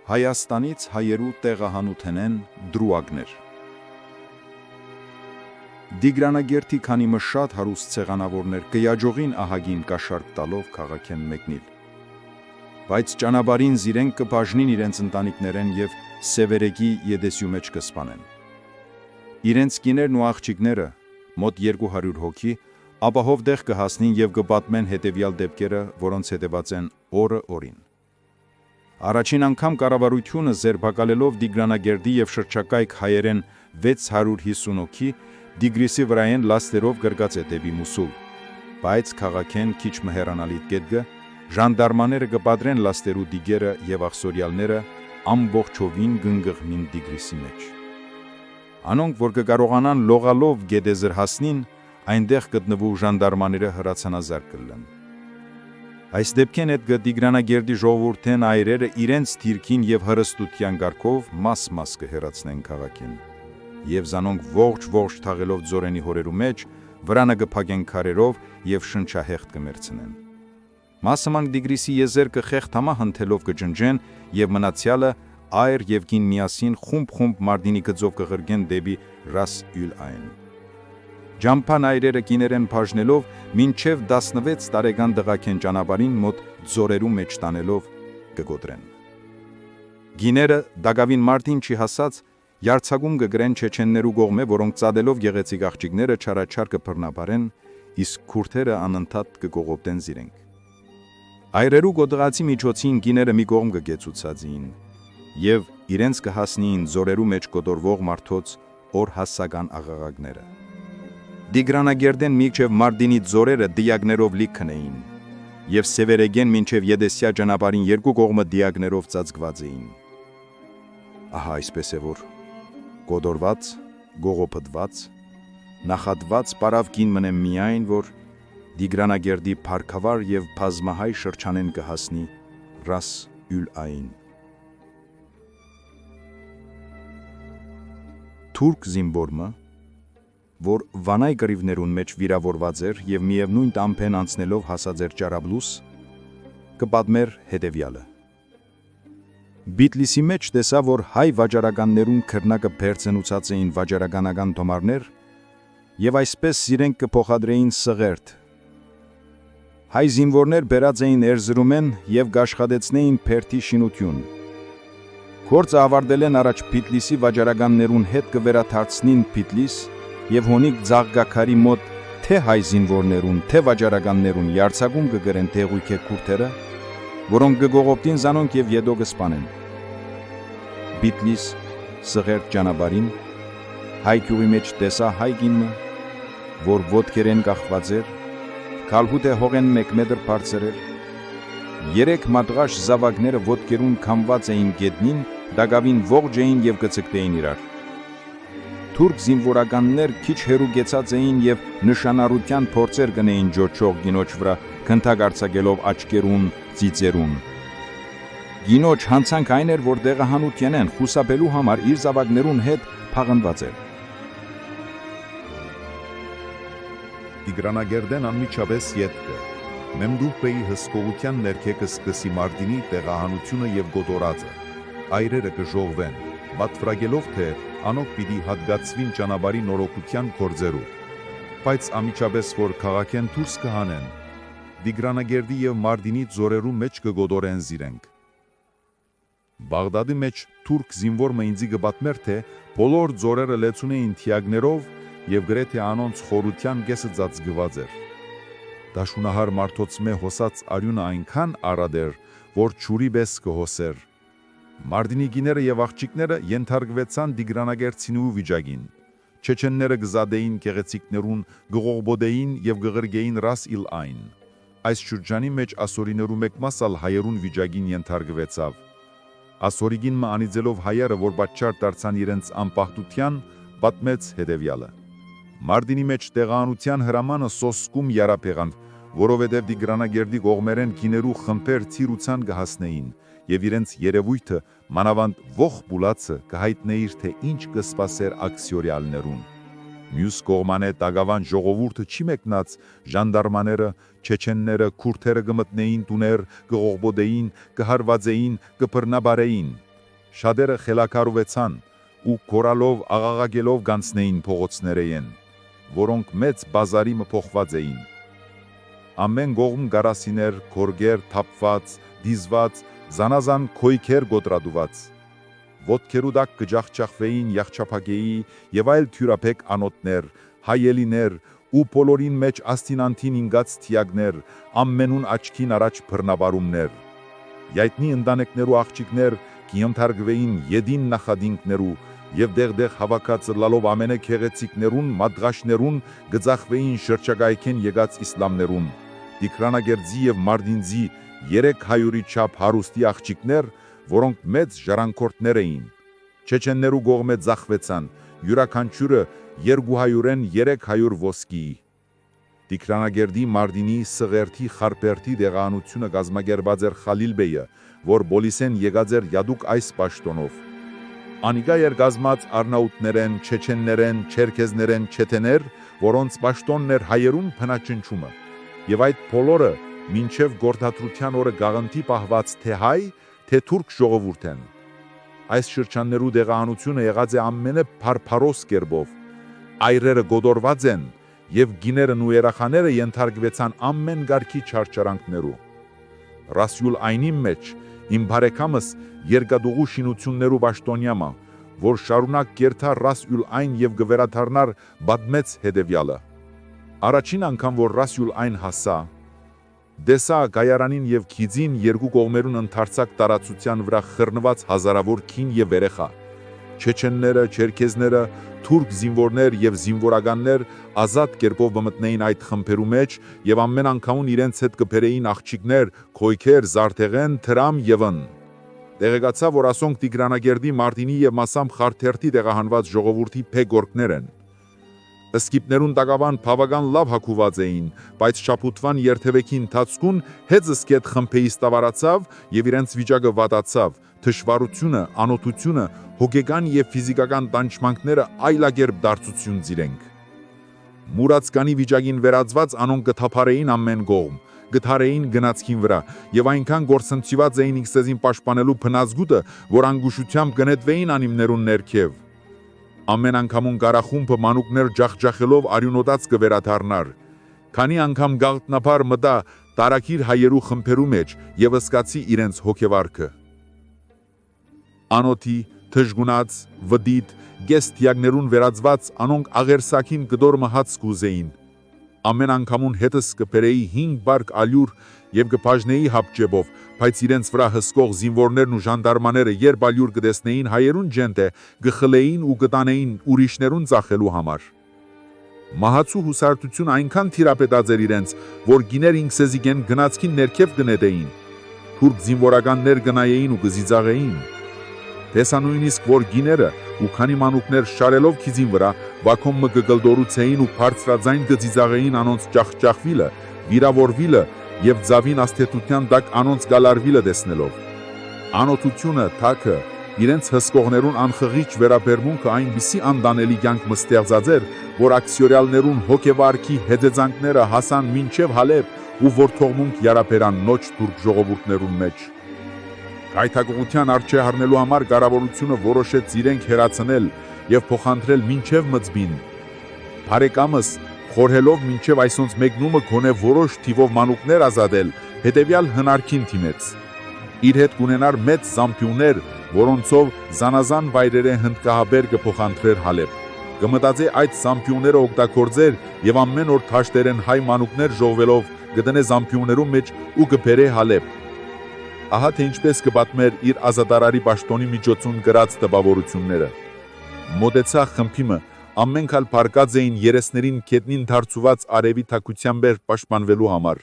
Հայաստանից հայերու տեղահանութենեն դրուագներ։ Դիգրանագերտի քանի մը շատ հարուստ ցեղանավորներ կյաջողին ահագին կաշարք տալով քաղաքեն մեկնիլ։ Բայց ճանապարհին զիրենք կբաժնին իրենց ընտանիքներեն եւ սևերեգի յեդեսյու մեջ կսպանեն։ Իրենց կիներն ու աղջիկները մոտ 200 հոգի ապահով դեղ կհասնին եւ կպատմեն հետեւյալ դեպքերը, որոնց հետեւած են օրը օրին։ Առաջին անգամ կառավարությունը ձերբակալելով Դիգրանագերդի եւ շրջակայք հայերեն 650 հոգի Դիգրիսի վրայեն լաստերով գրգած է դեպի Մուսուլ, բայց քաղաքեն քիչ մհերանալի գետգը ժանդարմաները կպադրեն լաստերու դիգերը եւ աղսորյալները ամբողջովին գնգղմին Դիգրիսի մեջ։ Անոնք, որ կկարողանան լողալով գետեզր հասնին, այնտեղ գտնվու ժանդարմաները հրացանազար կլեն։ Այս դեպքեն հետ Դիգրանագերդի ժողովուրդեն այրերը իրենց թիրքին եւ հրստության գարկով մաս-մաս կհեռացնեն քաղաքին։ Եվ զանոնք ողջ թաղելով ձորենի հորերու մեջ, վրանը կփակեն քարերով եւ շնչահեղտ կմերցնեն։ Մասամանք Դիգրիսի եզերքը խեղթամա հնթելով կջնջեն եւ մնացյալը այր եւ գին միասին խումբ մարտինի գծով կղրգեն դեպի Ռաս Յուլ Այն։ Ջամփան այրերը գիներեն բաժնելով մինչև 16 տարեկան դղակեն ճանապարհին մոտ ձորերու մեջ տանելով կգոտրեն։ Գիները դագավին մարտին չի հասած յարցակում կգրեն չեչեններու կողմե, որոնք ծադելով գեղեցիկ աղջիկները չարաչար կբռնաբարեն, իսկ քուրդերը անընդհատ կկողոպտեն զիրենք։ Այրերու գոդղացի միջոցին գիները մի կողմ կգեցուցածին եւ իրենց կհասնին ձորերու մեջ կոտորվող մարդոց օր հասական աղաղակները։ Դիգրանագերդեն մինչև Մարտինի ձորերը դիակներով լիքն էին եւ սևերեգեն մինչև Յեդեսյա ճանապարհին երկու կողմը դիակներով ծածկված էին։ Ահա այսպես է որ կոտորված, գողոպտված, նախատված պարավ գին մնե միայն որ Դիգրանագերդի փառքավար եւ բազմահայ շրջանեն կհասնի Ռաս Յուլ Այն։ Թուրք զինվորը, որ վանայ գրիվներուն մեջ վիրավորված էր եւ միևնույն տամփեն անցնելով հասած էր Ճարաբլուս, կպատմեր հետեւյալը։ Բիտլիսի մեջ տեսա, որ հայ վաճառականներուն քրնակը բերցնուցած էին վաճառականական թոմարներ եւ այսպես իրենք կփոխադրեին սղերտ։ Հայ զինվորներ բերած էին Էրզրումեն եւ գաշխատեցնեին Փերթի շինություն։ Գործը ավարտել են առաջ Բիտլիսի վաճառականներուն հետ կվերաթարցնին Բիտլիս եւ հոնիկ ձաղգակարի մոտ թե հայ զինվորներուն, թե վաճառականներուն յարցակում կգրեն տեղույքե քուրդերը, որոնք կգողոպտին զանոնք եւ յետո կսպանեն։ Բիտլիս սղերտ ճանապարհին հայ գյուղի մեջ տեսա հայ գինը, որ ոտքերեն կախված էր, քալհուտե հողեն 1 մետր բարձր էր, 3 մատղաշ զավակները ոտքերուն քամված էին գետնին, դագավին ողջ էին եւ կծկտեին իրար։ Թուրք զինվորականներ քիչ հերու գեցած էին եւ նշանառության փորձեր գնեին ջոչող գինոջ վրա, քնթագարցակելով աչքերուն, ծիծերուն։ Գինոջ հանցանք այն էր, որ դեղահանութեն են խուսափելու համար իր զավակներուն հետ փաղանված էր։ Դիգրանագերդեն անմիջապես ետքը Մեմդուպեի հսկողության ներքեկը սկսի Մարտինի տեղահանությունը եւ գոտորածը։ Այրերը կժողվեն, պատվրագելով թե անոք պիտի հատկացվին ճանապարհի նորոգության գործերով, բայց ամիջապես որ քաղաքեն դուրս կհանեն, Դիգրանագերդի եւ Մարտինի ձորերու մեջ կգոտորեն զիրենք։ Բաղդադի մեջ թուրք զինվորը ինձի կպատմեր թե բոլոր ձորերը լեցուն էին թիակներով եւ գրեթե անոնց խորության կեսը ծածկված էր։ Դաշունահար մարդոց մե հոսած արյունը այնքան արադ էր, որ ջուրի պես կհոսեր։ Մարտինի գիները եւ աղջիկները ենթարկվեցան Դիգրանագերդցինու վիճակին։ Չեչենները գզադեին գեղեցիկներուն, գողոբոդեին եւ գղրգեին Ռաս Յուլ Այն։ Այս շրջանի մեջ ասորիներու մեկ մասալ հայերուն վիճակին ենթարկվեցավ։ Ասորիգին մը անիծելով հայերը, որ պատճառ դարձան իրենց անպահտության, պատմեց հետեւյալը։ Մարտինի մեջ տեղահանության հրամանը սոսկում յարապ եղան, որովհետև Դիգրանագերդի կողմերեն գիներու խմբեր ցիրուցան կհասնեին եւ իրենց երևույթը մանավանդ ողջ բուլացը կհայտնեիր թե ինչ կսպասեր աքսիորյալներուն։ Մյուս կողմանե տագավան ժողովուրդը չի մեկնած, ժանդարմաները, չեչենները, քուրդերը կմտնեին տուներ, կողոբոդեին, կհարվածեին, կբռնաբարեին, Շատերը խելակարվեցան ու կորալով աղաղակելով գանցնեին փողոցներեն, որոնք մեծ բազարի մփոխված էին։ Ամեն կողմ գարասիներ, քորգեր, թափված, դիզված, զանազան քոյքեր գոտրադուված։ Ոտքերու տակ կջախջախվեին յախչափակեի եւ այլ թյուրափեք անոթներ, հայելիներ ու բոլորին մեջ աստինանտին ինգած թիագներ, ամենուն աչքին առաջ բռնաբարումներ։ Յայտնի ընտանեկներու աղջիկներ կիընթարգվեին յեդին նախադինքներու եւ դեղ հավաքած լալով ամենե քեղեցիկներուն, մադղաշներուն գծախվեին շրջագայքեն եկած իսլամներուն։ Տիգրանագերձի եւ Մարդինձի 300-ի չափ հարուստի աղջիկներ, որոնք մեծ ժառանգորդներ էին։ Չեչեններու կողմէ ձախվեցան, յուրաքանչյուրը 200-ն 300 ոսկի։ Տիգրանագերդի Մարդինի Սղերթի Խարպերթի դեղանությունը գազմագերված էր Խալիլ բեյը, որ բոլիսեն եկած էր յադուկ այս պաշտոնով։ Անիգա էր գազմած արնաուտներեն, չեչեններեն, չերքեզներեն, չեթեներ, որոնց պաշտոնն էր հայերուն փնաչնչումը։ Եվ այդ բոլորը մինչև գործադրության օրը գաղտնի պահված թե հայ, թե թուրք ժողովուրդ են։ Այս շրջաններու դեղանությունը եղած է ամենը փարփարոս կերպով։ Այրերը գոդորված են եւ գիներն ու երախաները ենթարկվեցան ամեն գարքի չարչարանքներու։ Ռասյուլ այնի մեջ իմ բարեկամս երկադուղու շինություններու պաշտոնյամա, որ շարունակ կերթա Ռասյուլ այն եւ գվերաթարնար բադմեց հետևյալը։ Առաջին անգամ որ Ռասյուլ այն հասա, դեսա գայարանին եւ քիձին երկու կողմերուն ընթարցակ տարածության վրա խռնված հազարավոր քին եւ երեխա։ Չեչենները, չերքեզները, թուրք զինվորներ եւ զինվորականներ ազատ կերպով բմտնեին այդ խմբերու մեջ եւ ամեն անգամուն իրենց հետ կբերեին աղջիկներ, քոյքեր, զարթեղեն, թրամ եւն։ Տեղեկացա, որ ասոնք Տիգրանագերդի Մարդինի եւ Մասամ Խարթերթի տեղահանված ժողովրդի փեգորկներ են։ Սկիպներուն տակավան բավական լավ հագուված էին, բայց շապուտվան երթևեկի ընթացքուն հետզսկետ խմբեի ստավարացավ եւ իրենց վիճակը վատացավ, թշվառությունը, անօթությունը, հոգեկան եւ ֆիզիկական տանջմանքները այլակերպ դարձություն զիրենք։ Մուրացկանի վիճակին վերածված անոնք գթափարեին ամեն կողմ, գթարեին գնացքին վրա եւ այնքան գործընծված էին իքսեզին պաշտպանելու փնազգուտը, որ անգուշությամբ գնետվեին անիմներուն ներքև։ Ամեն անգամուն կարախումբը մանուկներ ջախջախելով արյունոտած կվերաթարնար։ Քանի անգամ գաղտնապար մտա տարակիր հայերու խմբերու մեջ եւ ըսկացի իրենց հոգեվարքը։ Անոթի, թժգունած, վդիտ, գեստիագներուն վերածված անոնք աղերսակին գդոր մահած կուզեին։ Ամեն անգամուն հետս կբերեի 5 բարկ ալյուր եւ կբաժնեի հապճեբով, բայց իրենց վրա հսկող զինվորներն ու ժանդարմաները երբ ալյուր կտեսնեին հայերուն ջենտե, գխլեին ու գտանեին ուրիշներուն ծախելու համար։ Մահացու հուսարտություն այնքան թիրապետած էր իրենց, որ գիներ ինքսեզիկեն գնացքին ներքև գնետեին։ Թուրք զինվորականներ գնայեին ու գզիծաղեին։ Տեսանույնիսկ որ գիները ու քանի մանուկներ շարելով քիզին վրա վակոմ մը գգլդորուցեին ու բարձրաձայն գծիծաղեին անոնց ջախջախվիլը, վիրավորվիլը եւ ձավին աստետության տակ անոնց գալարվիլը տեսնելով։ Անօթությունը, թաքը, իրենց հսկողներուն անխղիչ վերաբերմունքը այնպիսի անդանելի կյանք մստեղծած էր, որ աքսիորյալներուն հոգեվարքի հետեծանքները հասան մինչև Հալեբ ու որթողմունք յարապերան նոչ թուրք ժողովուրդներուն մեջ։ Գայթակղության արջե հառնելու համար կառավարությունը որոշեց իրենք հերացնել եւ փոխանտրել մինչև Մծբին։ Բարեկամս խորհելով մինչև այսոնց մեկնումը գոնե որոշ թիվով մանուկներ ազատել, հետեւյալ հնարքին թիմեց։ Իր հետ կունենար մեծ զամբյուներ, որոնցով զանազան վայրերը հնդկահաբեր կփոխանտրեր Հալեբ։ Կմտածե այդ զամբյուները օգտագործեր եւ ամեն օր թաշտերեն հայ մանուկներ ժողվելով գտնե զամբյուներու մեջ ու կբերե Հալեբ։ Ահա թե ինչպես կպատմեր իր ազատարարի պաշտոնի միջոցուն գրած տպավորությունները։ Մոտեցա խմբիմը, ամենքալ փարկած էին երեսներին քետնին դարձուված արևի թակությամբ պաշտպանվելու համար։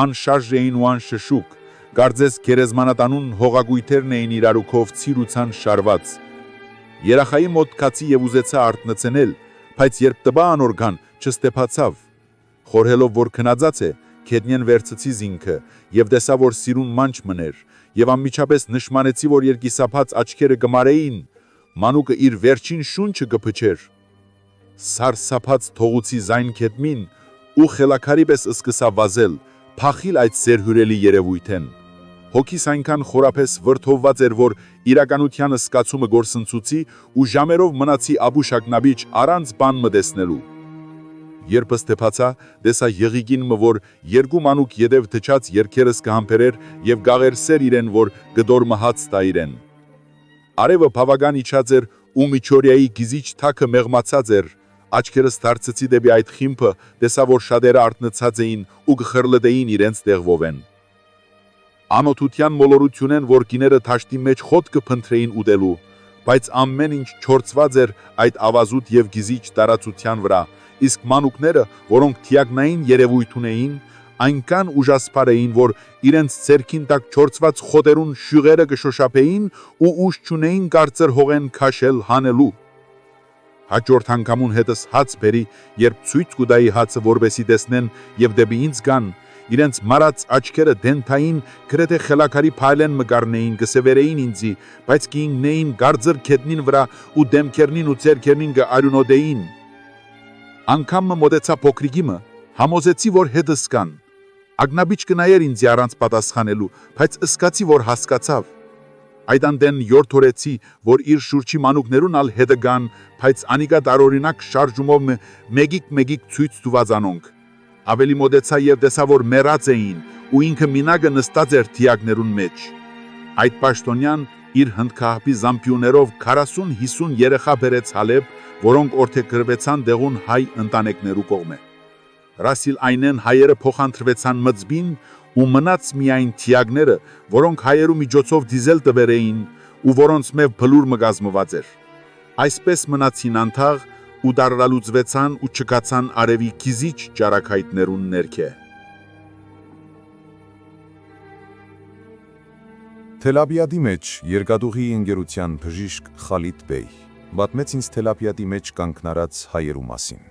Անշարժ էին ու անշշուկ, կարծես գերեզմանատանուն հողագույթերն էին իրարուքով ցիրուցան շարված։ Երախայի մոտ կացի եւ ուզեցա արտնցնել, բայց երբ տբա անորգան չստեփացավ։ Խորհելով որ քնածած է, քետնին վերցցի զինքը եւ տեսա որ սիրուն մանչ մներ եւ անմիջապես նշմանեցի որ երկիսափած աչքերը կմարեին, մանուկը իր վերջին շունչը կփչեր։ Սարսափած թողուցի զայն քետնին ու խելակարի պես սկսա վազել, փախիլ այդ սերհուրելի երևույթեն։ Հոգիս այնքան խորապես վրդովված էր, որ իրականությանը սկացումը գործընծուցի ու ժամերով մնացի Աբու Շակնաբիչ առանց բան մտեսնելու։ Երբ ստեփացա, տեսա եղիկինը, որ երկու մանուկ յետև թչած երկերս կհամբերեր եւ գաղեր սեր իրեն, որ գդոր մահած տա իրեն։ Արևը բավական իջած էր ու Միչորիայի գիզիչ թակը մեղմացած էր, աչքերս դարձեցի դեպի այդ խիմբը, տեսա, որ շատերը արթնացած էին ու գխրլդեին իրենց տեղվով են։ Անօթության մոլորությունեն, որ գիները թաշտի մեջ խոտ կփնտրեին ուտելու, բայց ամեն ինչ չորցված էր այդ ավազուտ եւ գիզիչ տարածության վրա, իսկ մանուկները, որոնք թիագնային երևույթ ունեին, այնքան ուժասպար էին, որ իրենց ցերքին տակ չորցված խոտերուն շյուղերը կշոշափեին ու ուժ չունեին կարծր հողեն քաշել հանելու։ Հաջորդ անգամուն հետս հաց բերի, երբ ցույց կուտայի հացը, որբեսի տեսնեն եւ դեպի ինձ գան, իրենց մարած աչքերը դենթային, գրեթե խելակարի փայլեն մգարնեին, գսևերեին ինձի, բայց կինգնեին գարձր քետնին վրա ու դեմքերնին ու ցերքերնին գարյունոդեին։ Անգամ մոտեցա փոքրիկիմը, համոզեցի, որ հետս կան։ Ագնաբիչ կնայեր ինձ առանց պատասխանելու, բայց ըսկացի, որ հասկացավ։ Այդ անդեն յորթորեցի, որ իր շուրջի մանուկներուն ալ հետը գան, բայց անիկա տարօրինակ շարժումով մեգիկ ցույց տուված անոնք։ Ավելի մոտեցա եւ տեսա, որ մեռած էին ու ինքը մինագը նստած էր թիակներուն մեջ։ Այդ պաշտոնյան իր հնդկահապի զամպյուներով 40-50 երեխա բերեց Հալեբ, որոնք օրթեգրվեցան դեղուն հայ ընտանեկներու կողմէ։ Ռասիլ այնեն հայերը փոխանտրվեցան մծբին ու մնաց միայն թիագները, որոնք հայերու միջոցով դիզել տվերեին ու որոնց մեծ փլուր մգազմված էր։ Այսպես մնացին անթաղ ու դարալուծվեցան ու չկացան արևի քիզիչ ճարակայտներուն ներքե։ Թելաբիադի մեջ երկադուղի ընկերության բժիշկ Խալիդ Բեյ պատմեց ինձ Թելաբիադի մեջ կանգնարած հայերու մասին։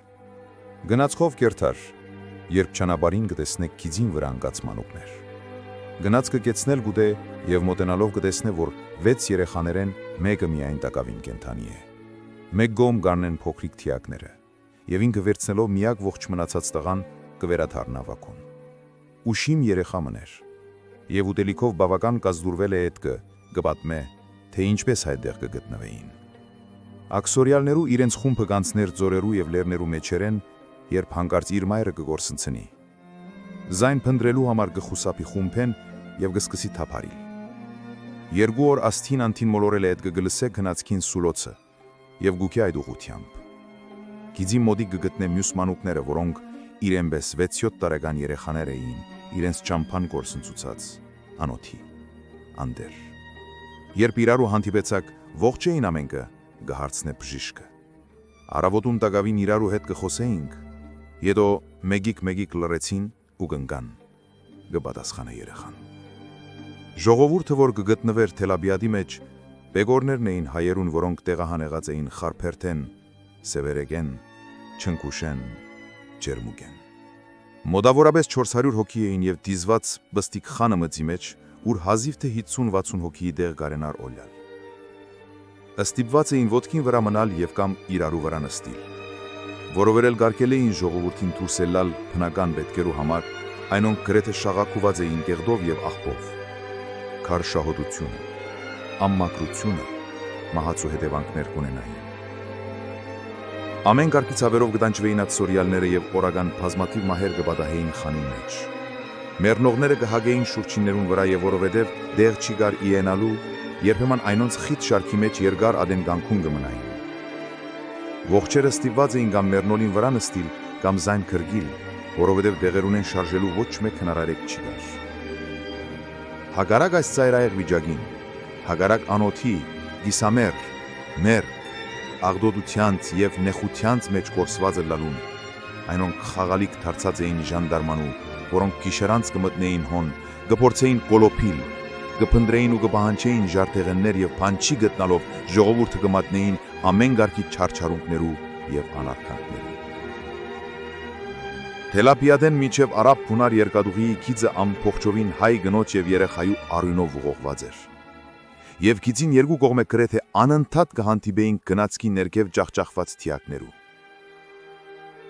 Գնացքով կերթար, երբ ճանապարհին կտեսնեք քիզին վրա ընկած մանուկներ։ Գնաց կկեցնել գուտե եւ մոտենալով կտեսնե, որ 6 երեխաներեն մեկը միայն տակավին կենթանի է։ Մեկ գոմ գարնեն փոքրիկ թիակները եւ ինքը վերցնելով միակ ողջ մնացած տղան կվերաթարնա վակուն։ Ուշիմ երեխա մներ եւ ուտելիքով բավական կազդուրվել է այդքը կպատմե, թե ինչպես այդտեղ կգտնվեին։ Աքսորիալներու իրենց խումբը կանցներ ձորերու եւ լեռներու մեջերեն, երբ հանկարծ իր մայրը կգործընցնի։ Զայն փնդրելու համար կխուսափի խումբեն եւ կսկսի թափարիլ։ Երկու օր աստին անտին մոլորել է այդ կգլսե գնացքին սուլոցը եւ գուքի այդ ուղությամբ։ Գիզի մոդի կգտնե մյուս մանուկները, որոնք իրենպես 6-7 տարեկան երեխաներ էին, իրենց ճամփան գործընծուցած, անոթի, անդեր։ Երբ իրարու հանդիպեցակ, ողջ էին ամենքը, գահարցնե բժիշկը։ Արավոտուն տակավին իրարու հետ կխոսեինք, հետո մեգիկ լրեցին ու կնկան, կպատասխանե երեխան։ Ժողովուրդը, որ կգտնվեր Թելաբիադի մեջ, բեգորներն էին հայերուն, որոնք տեղահանեղած էին խարփերթեն, սևերեգեն, չնկուշեն, ջերմուկեն։ Մոտավորապես 400 հոգի էին եւ դիզված բստիկ խանը մծի մեջ, ուր հազիվ թե 50-60 հոգի դեղ գարենար օլյալ։ Ստիպված էին ոտքին վրա մնալ եւ կամ իրարու վրա նստիլ։ Որովհետեւ գարկել էին ժողովրդին դուրսելալ բնական պետքերու համար, այնոնք գրեթե շաղակուված էին կեղդով եւ աղբով։ Քարշահոտությունը, ամմակրությունը, մահացու հետևանքներ կունենային։ Ամեն կարգից ավերով կտանջվեին աքսորիալները եւ օրական բազմաթիվ մահեր կպատահեին խանի մեջ։ Մեռնողները կհագեին շուրջիններուն վրա եւ որովհետեւ դեղ չի գար իենալու, երբեմն այնոնց խիտ շարքի մեջ երկար ադեն կանգուն կմնային։ Ողջերը ստիպված էին կամ մեռնոլին վրա նստիլ կամ զայն քրգիլ, որովհետեւ դեղերունեն շարժելու ոչ մեկ հնարարեք չի գար։ Հագարակ այս ծայրայեղ վիճակին, հագարակ անոթի, գիսամեր, մեր, աղդոդությանց եւ նեխությանց մեջ կորսված լալուն, այնոնք խաղալիք դարձած էին ժանդարմանու, որոնք գիշերանց կմտնեին հոն, կփորձեին կոլոփիլ, կփնդրեին ու կպահանջեին ժարտեղեններ եւ փանչի գտնալով ժողովուրդը կմատնեին ամեն գարկի չարչարունքներու եւ անարքանքներու։ Թելաբիադեն միջև արաբ փունար երկադուղիի քիծը ամփոխչովին հայ գնոջ եւ երեխայու արյունով ուղղված էր։ Եվ գիծին երկու կողմը գրեթե անընդհատ կհանդիպեին գնացքի ներքև ջախջախված թիակներու։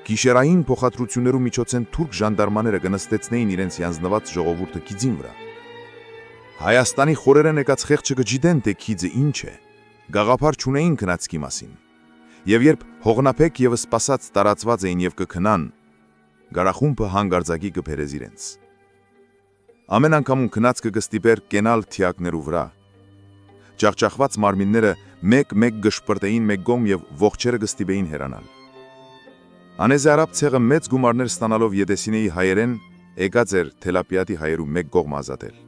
Գիշերային փոխադրություններու միջոցեն թուրք ժանդարմաները կնստեցնեին իրենց յանձնված ժողովուրդը գիծին վրա։ Հայաստանի խորերեն եկած խեղճը գջիդեն թե քիձը ինչ է, գաղափար չունեին քնածքի մասին, և երբ հողնապեք և սպասած տարածված էին և կքնան, գարախումբը հանգարձակի կբերез իրենց։ Ամեն անգամում քնածքը կստիպեր կենալ թիակներու վրա։ Ճախճախված մարմինները մեկ-մեկ գշպրտեին մեկ գոմ և ողջերը կստիպեին հերանալ։ Անեզի արաբ ցեղը մեծ գումարներ ստանալով Եդեսինեի հայերեն եկած էր Թելապիադի հայերու մեկ կողմ ազատել։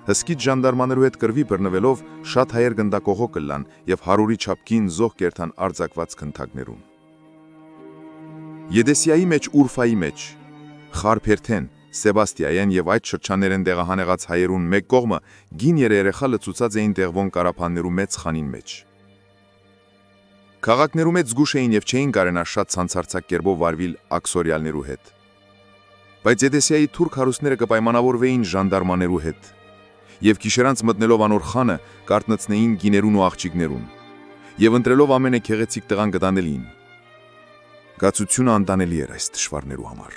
Հսկիչ ժանդարմաներու հետ կրվի բռնվելով շատ հայեր գնդակողո կլան և 100-ի չափքին զոհ կերտան արձակված քնթակներուն։ Եդեսիայի մեջ, Ուրֆայի մեջ, Խարփերթեն, Սեբաստիայեն և այդ շրջաններեն դեղահանեղած հայերուն մեկ կողմը գին երեխա լցուցած էին Տեղվոն Կարապաններու մեծ խանին մեջ։ Քաղաքներու մեջ զգուշ էին և չէին կարենա շատ ցանցարցակ կերպով վարվել աքսորյալներու հետ։ Բայց Եդեսիայի թուրք հարուստները կպայմանավորվեին ժանդարմաներու հետ և գիշերանց մտնելով անոր խանը կարտնցնեին գիներուն ու աղջիկներուն և ընտրելով ամենը քեղեցիկ տղան կտանելին։ Գացությունը անտանելի էր այս դժվարներու համար։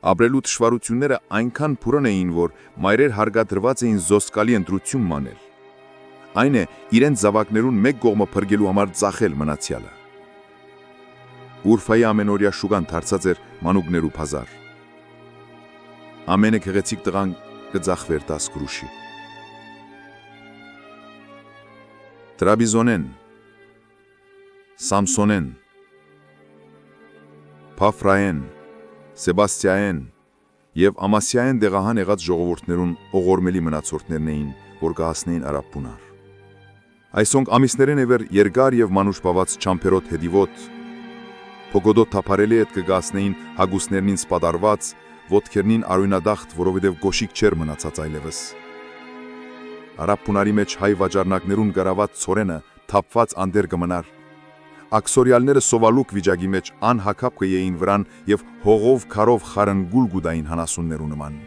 Ապրելու դժվարությունները այնքան փուրն էին, որ մայրեր հարգադրված էին զոսկալի ընտրություն մանել։ Այն է իրենց զավակներուն մեկ կողմը փրկելու համար ծախել մնացյալը։ Ուրֆայի ամենօրյա շուկան դարձած էր մանուկներու բազար։ Ամենը քեղեցիկ տղան կծախվեր 10 գրուշի։ Տրաբիզոնեն, Սամսոնեն, Փաֆրայեն, Սեբաստիայեն և Ամասիայեն դեղահան եղած ժողովուրդներուն օղորմելի մնացորդներն էին, որ կհասնեին արաբ բունար։ Այսոնք ամիսներեն էվեր երկար և մանուշ բաված չամպերոտ հետիվոտ, փոգոդոտ թափարելի հետ կգասնեին հագուսներնին սպադարված, ոտքերնին արույնադախտ, որովհետև գոշիկ չեր մնացած այլևս։ Արաբ բունարի մեջ հայ վաճառնակներուն գրաված ցորենը թափված անդեր կմնար։ Աքսորյալները սովալուկ վիճակի մեջ անհակապ կեին վրան և հողով քարով խարնգուլ գուդային հանասուններու նման։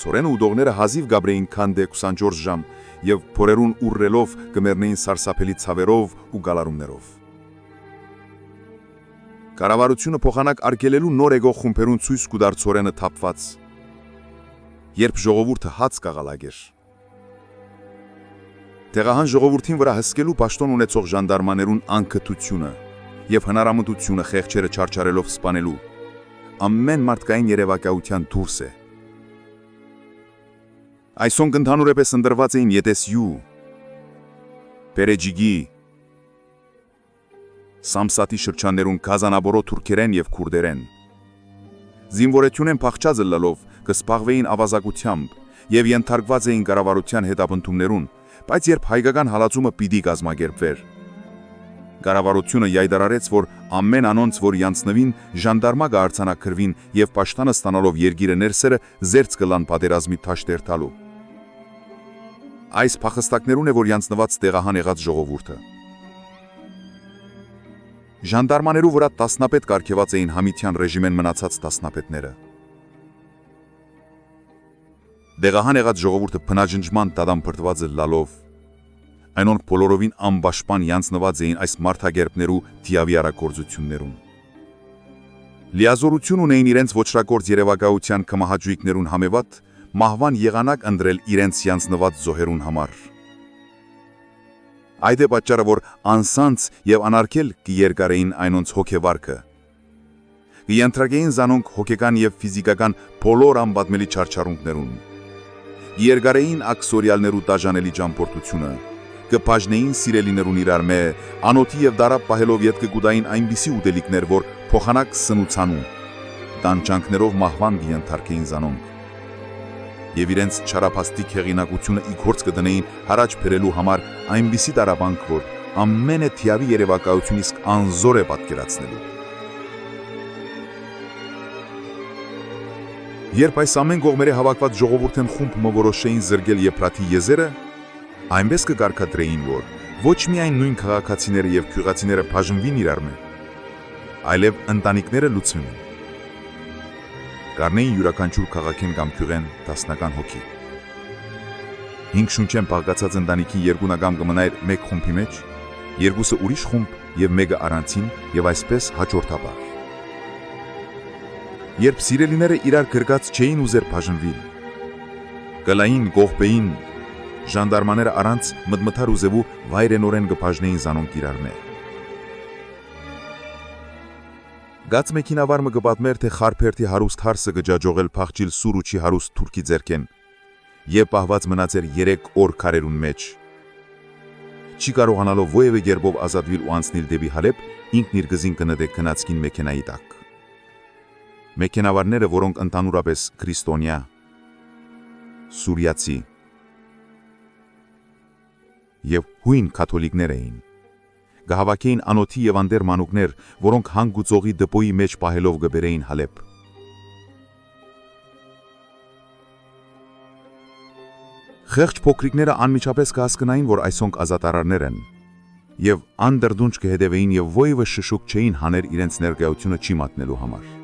Ցորենը ուդողները հազիվ գաբրեին քանդե 24 ժամ և փորերուն ուռելով կմեռնեին սարսափելի ցավերով ու գալարումներով։ Կառավարությունը փոխանակ արգելելու նոր եկող խումբերուն ցույց կուդար ցորենը թափված, երբ ժողովուրդը հաց կաղալագեր։ Տեղահան ժողովրդին վրա հսկելու պաշտոն ունեցող ժանդարմաներուն անկթությունը և հնարամտությունը խեղճերը չարչարելով սպանելու ամեն մարդկային երևակայության դուրս է։ Այսոնք ընդհանուրապես ընդրված էին Ետեսյու, Պերեջիգի, Սամսատի շրջաններուն կազանաբորո թուրքերեն և քուրդերեն։ Զինվորությունեն փախչած ըլլալով կսպաղվեին ավազակությամբ և ենթարկված էին կառավարության հետապնդումներուն, բայց երբ հայկական հալածումը պիտի կազմակերպվեր, կառավարությունը յայդարարեց, որ ամեն անոնց, որ յանցնվին, ժանդարմա կարձանակրվին և պաշտանը ստանալով երկիրը ներսերը զերծ կլան պատերազմի թաշտեր տալու։ Այս փախստակներուն է, որ յանցնված տեղահան եղած ժողովուրդը։ Ժանդարմաներու վրա տասնապետ կարգեված էին Համիթյան ռեժիմեն մնացած տասնապետները։ Դեղահան եղած ժողովուրդը փնաջնջման տադամփրտված լալով, այնոնք բոլորովին անպաշտպան յանցնված էին այս մարդագերբներու թիավի արագործություններուն։ Լիազորություն ունեին իրենց ոչրակորձ երևակայության կմահաճույքներուն համեվատ մահվան եղանակ ընտրել իրենց յանցնված զոհերուն համար։ Այդ է պատճառը, որ անսանց և անարգել կերկարեին այնոնց հոգևարքը։ Կենտրագեին զանոնք հոգեկան և ֆիզիկական բոլոր անպատմելի չարչարունքներուն։ Կերկարեին աքսորյալներու տաժանելի ճամփորդությունը, կբաժնեին սիրելիներուն իրար մե, անոթի և դարապ պահելով ետք կգուդային այնպիսի ուտելիքներ, որ փոխանակ սնուցանու, տանջանքներով մահվան կենթարկեին զանոնք։ Եվ իրենց չարապաստիկ հեղինակությունը իգործ կդնեին հարաճ բերելու համար այնպիսի տարապանք, որ ամենը թիավի երևակայություն իսկ անզոր է պատկերացնելու։ Երբ այս ամեն կողմերի հավաքված ժողովուրդեն խումբը որոշեին զրկել Եփրաթի եզերը, այնպես կկարգադրեին, որ ոչ միայն նույն քաղաքացիները և գյուղացիները բաժնվին իրար մե, այլև ընտանիքները լուծվին։ Կառնեին յուրաքանչյուր քաղաքեն կամ գյուղեն տասնական հոգի։ 5 շունչեն բաղկացած ընտանիքի երկուն անգամ կմնայր մեկ խումբի մեջ, երկուսը ուրիշ խումբ և մեկը առանցին և այսպես հաջորդաբար։ Երբ սիրելիները իրար գրկած չէին ուզեր բաժնվել, Գլային գողբեին ժանդարմաները առանց մտմթար ուզևու վայրենորեն գբաժնեին զանոնք իրար մե։ Գաց մեքինավարմը գպատմեր, թե խարփերթի հարուստ հարսը գջաջողել փախչիլ սուրուչի հարուստ թուրքի ձերքեն եւ պահված մնացեր 3 օր քարերուն մեջ։ Չի կարողանալով ովևէ երբով ազատվել ու անցնել դեպի Հալեբ, ինքն իր գզին կնետե քնածքին մեքենայի տակ։ Մեքենավարները, որոնք ընդհանուրապես քրիստոնյա, սուրիացի եւ հույն կաթոլիկներ էին, գահավաքեին անոթի եւ անդեր մանուկներ, որոնք հանգուցողի դպոյի մեջ պահելով գբերեին Հալեբ։ Խեղճ փոքրիկները անմիջապես կհասկնային, որ այսոնք ազատարարներ են, եւ անդրդունջ կհետևեին եւ ովևէ շշուկ չէին հաներ իրենց ներկայությունը չի մատնելու համար։